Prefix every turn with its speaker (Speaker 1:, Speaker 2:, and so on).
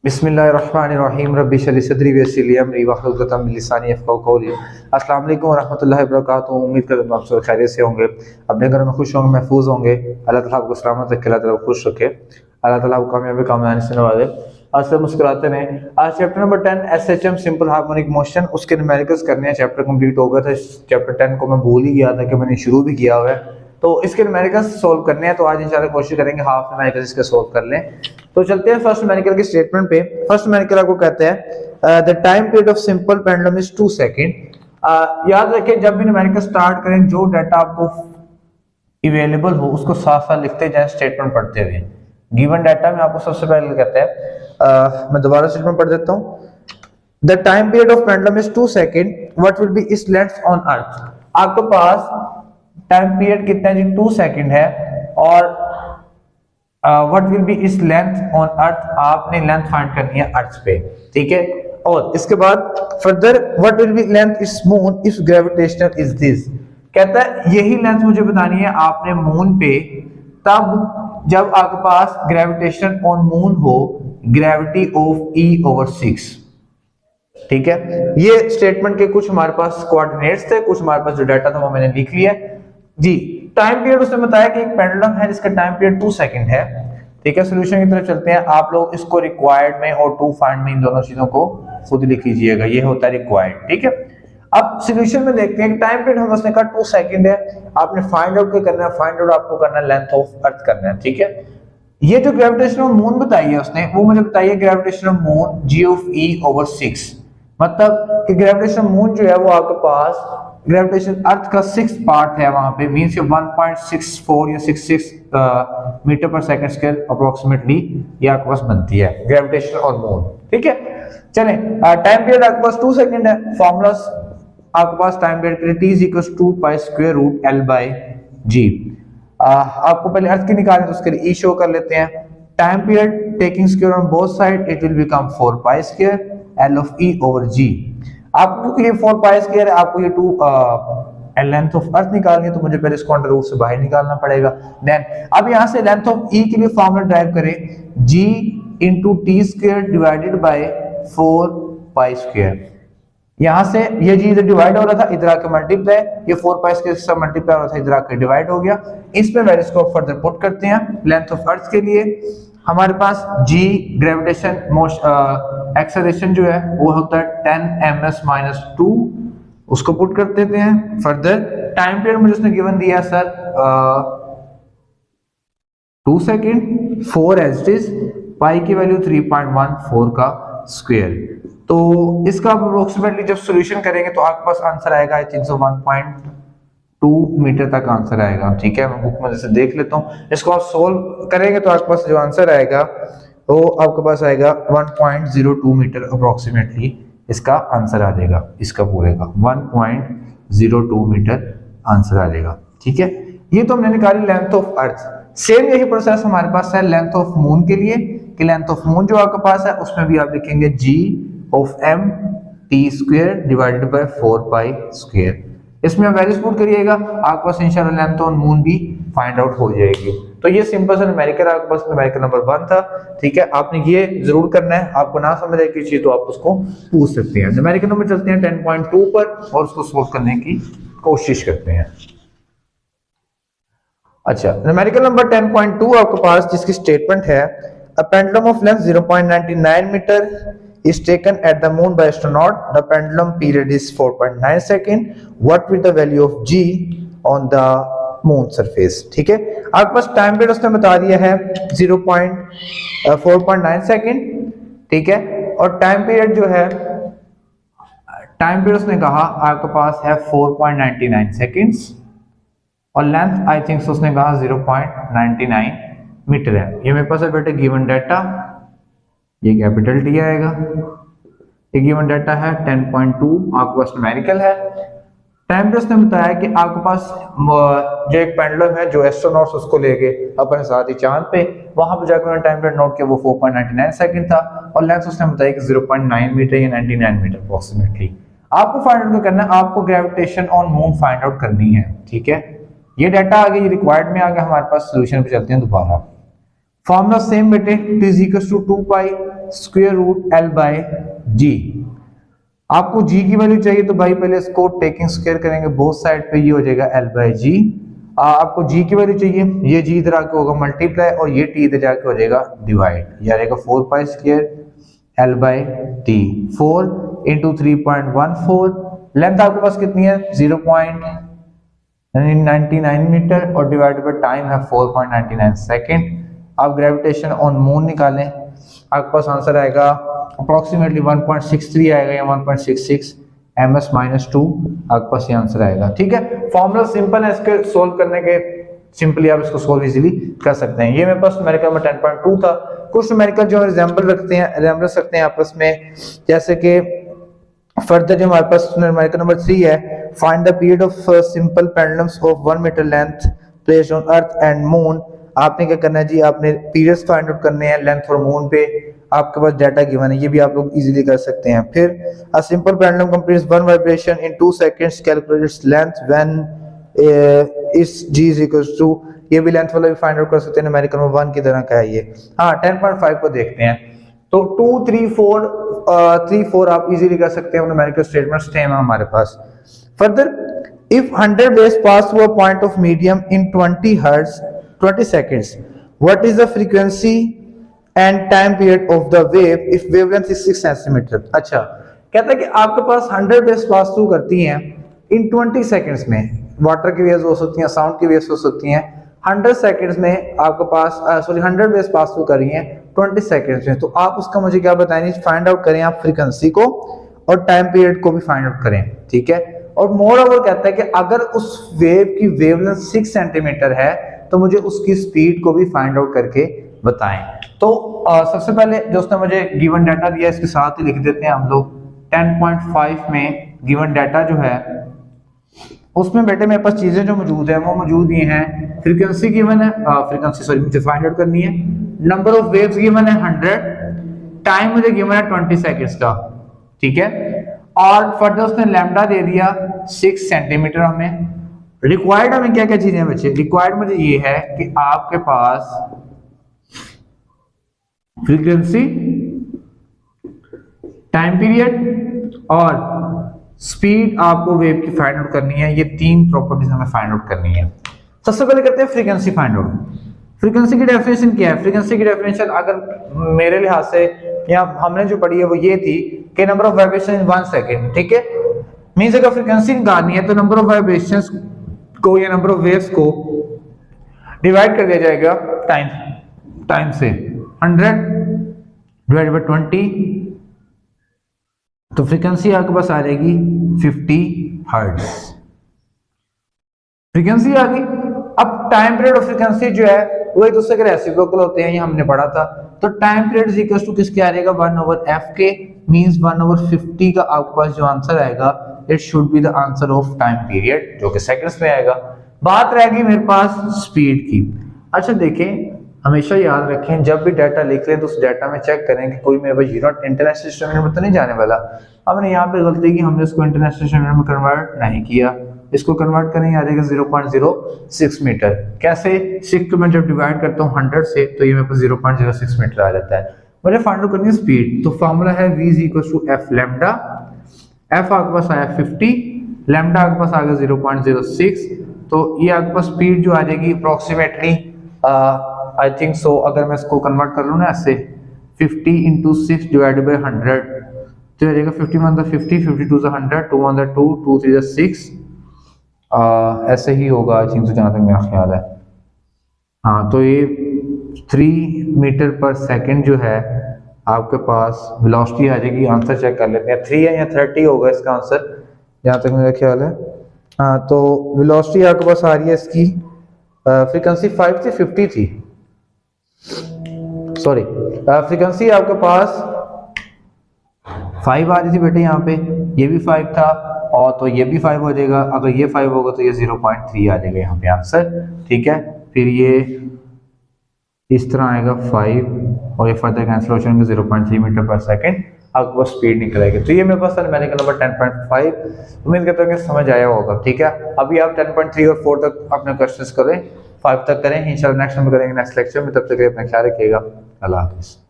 Speaker 1: बिस्मिल्लाहिर्रहमानिर्रहीम रब्बि इश्रह ली सदरी वयस्सिर ली अमरी वहलुल उक़दतम मिन लिसानी यफ़क़हू क़ौली। अस्सलाम वालेकुम वरहमतुल्लाहि वबरकातुहू। उम्मीद करता हूँ आप सब खैरियत से होंगे, अपने घर में खुश होंगे, महफूज होंगे। अल्लाह ताला आपको सलामत रखे, अल्लाह ताला खुश रखे, अल्लाह ताला आपको कामयाबी कामयानी से नवाजे। आज से मुस्कुराते रहें। आज chapter number 10 SHM simple harmonic motion, उसके न्यूमेरिकल्स करने हैं। चैप्टर कंप्लीट हो गया था। चैप्टर 10 को मैं भूल ही गया था कि मैंने शुरू भी किया हुआ है, तो इसके न्यूमेरिकल्स सोल्व करने हैं। तो आज इंशाल्लाह कोशिश करेंगे हाफ न्यूमेरिकल्स इसके सोल्व कर लें। तो चलते हैं फर्स्ट न्यूमेरिकल की स्टेटमेंट पे। फर्स्ट न्यूमेरिकल आपको कहते हैं the time period of simple pendulum is 2 second. याद रखें, जब भी न्यूमेरिकल स्टार्ट करें, जो डाटा आपको अवेलेबल हो उसको साथ साथ लिखते जाएं स्टेटमेंट पढ़ते हुए। गिवन डाटा में आपको सबसे पहले कहते हैं, मैं दोबारा स्टेटमेंट पढ़ देता हूं। The time period of pendulum is 2 second, what will be its length on earth. आपके पास टाइम पीरियड कितना है जी? 2 सेकंड है। और what will be its length on earth, आपने लेंथ फाइंड करनी है अर्थ पे, ठीक है। और इसके बाद further what will be length it's moon if gravitational is this. कहता है यही लेंथ मुझे बतानी है आपने मून पे, तब जब आपके पास ग्रेविटेशन ऑन मून हो, ग्रेविटी ऑफ E/6, ठीक है। ये स्टेटमेंट के कुछ हमारे पास कोऑर्डिनेट्स थे, कुछ हमारे पास जो डाटा था वो मैंने लिख लिया जी। टाइम पीरियड उसने बताया कि एक पेंडुलम है जिसका टाइम पीरियड 2 सेकंड है, ठीक है। सॉल्यूशन की तरफ चलते हैं। आप लोग इसको रिक्वायर्ड में और टू फाइंड में इन दोनों चीजों को खुद लिख लीजिएगा, ये होता है रिक्वायर्ड, ठीक है। अब सॉल्यूशन में देखते हैं कि टाइम पीरियड हम उसने कहा 2 सेकंड है। आपने फाइंड आउट क्या करना है? फाइंड आउट आपको करना है लेंथ ऑफ अर्थ करना है, ठीक है। ये जो ग्रेविटेशन ऑफ मून बताई है उसने, वो मुझे बताई है ग्रेविटेशन ऑफ मून G/6। मतलब कि ग्रेविटेशन ऑफ मून जो है वो आपके पास ग्रेविटेशन अर्थ का 6 पार्ट है वहां पे, मींस 1.64 या 66 मीटर पर सेकंड स्क्वायर अप्रोक्सीमेटली ये आपके पास बनती है ग्रेविटेशन ऑन मून, ठीक है। चलें, टाइम पीरियड आपके पास 2 सेकंड है। फॉर्मूलास आपके पास टाइम पीरियड के लिए T = 2π√L/g। आपको पहले अर्थ की निकालनी, तो उसके लिए E शो कर लेते हैं। Time period taking square on both side, it will become 4π² L/E/g। आपको ये 4π² है, आपको ये 2 लेंथ ऑफ अर्थ निकालनी है, तो मुझे पहले इसको अंडर रूट से बाहर निकालना पड़ेगा। देन अब यहां से लेंथ ऑफ E के लिए फॉर्मूला ड्राइव करें, G × T² डिवाइडेड बाय 4π²। यहां से ये G इधर डिवाइड हो रहा था, इधर आके मल्टीप्लाई, ये 4π² से मल्टीप्लाई हो रहा था, इधर आके डिवाइड हो गया। इसमें वैल्यूज को फर्दर पुट करते हैं। लेंथ ऑफ अर्थ के लिए हमारे पास G ग्रेविटेशन एक्सेलरेशन जो है वो होता है 10 ms-2, उसको पुट कर देते हैं। फर्दर टाइम पीरियड मुझे उसने गिवन दिया sir 2 second, 4 as it is, pi की वैल्यू 3.14 का स्क्वायर। तो इसका अप्रोक्सीमेटली जब सॉल्यूशन करेंगे तो आपके पास आंसर आएगा, आई थिंक सो 1.2 मीटर तक आंसर आएगा, ठीक है। मैं बुक में जैसे देख लेता हूँ, इसको आप सोल्व करेंगे तो आपके पास जो आंसर आएगा वो आपके पास आएगा 1.02 मीटर अप्रोक्सीमेटली इसका आंसर आ जाएगा, इसका पूरे का 1.02 मीटर आंसर आ जाएगा, ठीक है। ये तो हमने निकाली लेंथ ऑफ अर्थ। सेम यही प्रोसेस हमारे पास है लेंथ ऑफ मून के लिए, कि लेंथ ऑफ मून जो आपके पास है उसमें भी आप लिखेंगे G/m T² डिवाइडेड बाय 4π²। इसमें आप वैल्यूज पुट करिएगा, आपके पास इंशाल्लाह लेंथ ऑन मून भी फाइंड आउट हो जाएगी। तो ये सिंपल सा न्यूमेरिकल आपके पास न्यूमेरिकल नंबर 1 था, ठीक है। आपने ये जरूर करना है। आपको ना समझ आए किसी चीज तो आप उसको पूछ सकते हैं। न्यूमेरिकल नंबर चलते हैं 10.2 पर और उसको सोल्व करने की कोशिश करते हैं। अच्छा, न्यूमेरिकल नंबर 10.2 आपके पास जिसकी स्टेटमेंट है, a pendulum of length 0.99 metre is taken at the moon by astronaut. The pendulum period is 4.9 second. What will the value of G on the moon surface? ठीक है, आपके पास टाइम पीरियड उसने बता दिया है 4.9 सेकंड, ठीक है। और टाइम पीरियड जो है, टाइम पीरियड उसने कहा आपके पास है 4.99 सेकंड्स, और लेंथ आई थिंक उसने कहा 0.99 मीटर है। ये मेरे पास है बेटे गिवन डाटा, ये कैपिटल T आएगा। ये गिवन डाटा है 10.2, आपके पास न्यूमेरिकल है। टाइम पे उसने बताया कि आपके पास जो एक पेंडुलम है जो एस्ट्रोनॉट्स उसको लेके अपने साथ ही चांद पे, वहां पे जाकर उन्होंने टाइम पीरियड नोट किया, वो 4.99 सेकंड था। और लेंथ उसने बताया कि 0.9 मीटर या 99 मीटर अप्रोक्सीमेटली। आपको फाइंड आउट करना है, आपको gravitation on moon find out करनी है, ठीक है। ये डाटा आ गया, ये रिक्वायर्ड में आ गया। हमारे पास सॉल्यूशन पे चलते हैं दोबारा। फॉर्मूला सेम बेटे, T = 2π square root L by G. आपको जी की वैल्यू चाहिए तो भाई पहले इसको टेकिंग स्क्वायर करेंगे बोथ साइड पे, ये हो जाएगा एल बाय जी। आपको जी की वैल्यू चाहिए, ये जी इधर आके होगा मल्टीप्लाई और ये टी इधर जाके हो जाएगा डिवाइड, ये आ जाएगा 4 pi square L by T. 4 into 3.14, length आपके पास कितनी है 0.99 मीटर और डिवाइड बाय टाइम है 4.99 सेकेंड। आप ग्रेविटेशन ऑन मून निकालें, आपके पास आंसर आएगा अप्रोक्सीमेटली 1.63 आएगा या 1.66 ms माइनस 2, आपके पास ये आंसर आएगा। ठीक है, फॉर्मूला सिंपल है, इसके सोल्व करने के सिंपली आप इसको सोल्व इजीली कर सकते हैं। ये मेरे पास न्यूमेरिकल में 10.2 था। कुछ न्यूमेरिकल जो रिजेंबल रखते हैं, रिजेंबल सकते हैं आपस में, जैसे कि फर्दर जो हमारे पास न्यूमेरिकल नंबर 3 है, find the period of simple pendulums of 1 metre length placed on earth and moon. आपने क्या करना है जी, आपने पीरियड्स फाइंड आउट करने हैं लेंथ और मून पे, आपके पास डाटा गिवन है, ये भी आप लोग इजीली कर सकते हैं। फिर a simple pendulum completes 1 vibration in 2 seconds, calculate its length when इस g इज इक्वल टू, ये भी लेंथ वाला भी फाइंड आउट कर सकते हैं, न्यूमेरिकल में 1 की तरह का है ये। हाँ 10.5 को देखते हैं, तो 2 3 4 3 4 आप इजीली कर सकते हैं, न्यूमेरिकल स्टेटमेंट्स थे हमारे पास। Further if 100 waves pass through a point of medium in 20 hertz 20 seconds, what is the frequency and time period of the wave if wavelength is 6 centimeter। अच्छा, कहता है कि आपके पास 100 waves पास थ्रू करती हैं इन 20 सेकंड्स में, वाटर की waves हो सकती हैं, साउंड की वेव्स हो सकती हैं, 100 सेकंड्स में आपके पास 100 वेव्स पास थ्रू कर रही हैं 20 सेकंड्स में, तो आप उसका मुझे क्या बताएंगे, फाइंड आउट करें आप फ्रीक्वेंसी को और टाइम पीरियड को भी फाइंड आउट करें। ठीक है, और मोर ओवर कहता है कि अगर उस वेव की वेवलेंथ 6 सेंटीमीटर है तो मुझे उसकी स्पीड को भी फाइंड आउट करके बताएं। तो सबसे पहले जो उसने मुझे गिवन डाटा दिया इसके साथ ही लिख देते हैं हम लोग। 10.5 में गिवन डाटा जो है उसमें बेटे मेरे पास चीजें जो मौजूद है वो मौजूद ये हैं, फ्रीक्वेंसी गिवन है, फ्रीक्वेंसी सॉरी मुझे फाइंड आउट करनी है, नंबर ऑफ वेव्स गिवन है 100, टाइम मुझे गिवन है 20 सेकंड्स का। ठीक है, और फर्दर उसने लैम्डा दे दिया 6 सेंटीमीटर हमें। रिक्वायर्ड हमें क्या क्या चीजें बच्चे, रिक्वायर्ड मुझे ये है कि आपके पास फ्रीक्वेंसी, टाइम पीरियड और स्पीड आपको वेव की फाइंड आउट करनी है। ये 3 प्रॉपर्टीज हमें फाइंड आउट करनी है। सबसे पहले करते हैं फ्रीक्वेंसी फाइंड आउट। फ्रीक्वेंसी की डेफिनेशन क्या है, फ्रीक्वेंसी की डेफिनेशन अगर मेरे लिहाज से या हमने जो पढ़ी है वो ये थी कि number of vibration in 1 second. ठीक है, मींस अगर फ्रीक्वेंसी निकालनी है तो नंबर ऑफ वाइब्रेशंस को या नंबर ऑफ वेव्स को डिवाइड कर दिया जाएगा टाइम से, 100 डिवाइडेड बाय 20, तो फ्रीक्वेंसी आपके पास आ जाएगी 50 हर्ट्ज। फ्रीक्वेंसी आ गई। अब टाइम पीरियड और फ्रीक्वेंसी जो है वो एक दूसरे के रेसिप्रोकल होते हैं, ये हमने पढ़ा था। तो time period is equal to किसके आ जाएगा, 1/f के, मींस 1/50 का आपके पास जो आंसर आएगा it should be the answer of time period, जो कि सेकंड्स में आएगा। बात रहेगी मेरे पास स्पीड की। अच्छा देखें, हमेशा याद रखें जब भी डाटा लिख लें तो उस डाटा में चेक करें कि कोई मेरे पास यूनिट इंटरनेशनल स्टैंडर्ड में तो नहीं जाने वाला। हमने यहाँ पे गलती की, हमने इसको इंटरनेशनल स्टैंडर्ड में कन्वर्ट नहीं किया, इसको कन्वर्ट करें आ जाएगा 0.06 मीटर। कैसे, 6 को मैं जब डिवाइड करता हूँ 100 से तो ये मेरे पास 0.06 मीटर आ जाता है। मुझे फाइंड आउट करनी है स्पीड, तो फॉर्मूला है v is equal to f lambda. f आपके पास आया 50, लैम्डा आपके पास आ गया 0.06, तो ये आपके पास स्पीड जो आ जाएगी अप्रोक्सीमेटली आई थिंक सो, अगर मैं इसको कन्वर्ट कर लूँ ना ऐसे 50 इंटू 6 डिवाइडेड बाई 100 तो जाएगा 51 50, 52 100, 2 2, 2 3 6, ऐसे ही होगा आई थिंक, तो जहाँ तक मेरा ख्याल है। हाँ, तो ये 3 मीटर पर सेकंड जो है आपके पास वेलोसिटी आ जाएगी। आंसर चेक कर लेते हैं, 3 है या 30 होगा इसका आंसर, जहाँ तक मेरा ख्याल है। हाँ, तो वेलोसिटी आपके पास आ रही है इसकी, फ्रीक्वेंसी 5 थी 50 थी, सॉरी फ्रीक्वेंसी आपके पास 5 आ रही थी बेटे, यहाँ पे ये भी 5 था और तो ये भी 5 हो जाएगा। अगर ये 5 होगा तो ये 0.3 आ जाएगा यहाँ पे आंसर। ठीक है, फिर ये इस तरह आएगा 5 और ये फर्दर कैंसिलेशन में 0.3 मीटर पर सेकंड आपके पास स्पीड निकल आएगी। तो ये मेरे पास न्यूमेरिकल नंबर 10.5, उम्मीद करता हूँ कि समझ आया होगा। ठीक है, अभी आप 10.3 और 4 तक अपने क्वेश्चंस करें, 5 तक करें, इंशाल्लाह नेक्स्ट में करेंगे नेक्स्ट लेक्चर में। तब तक अपना ख्याल रखिएगा, अल्लाह हाफिज़।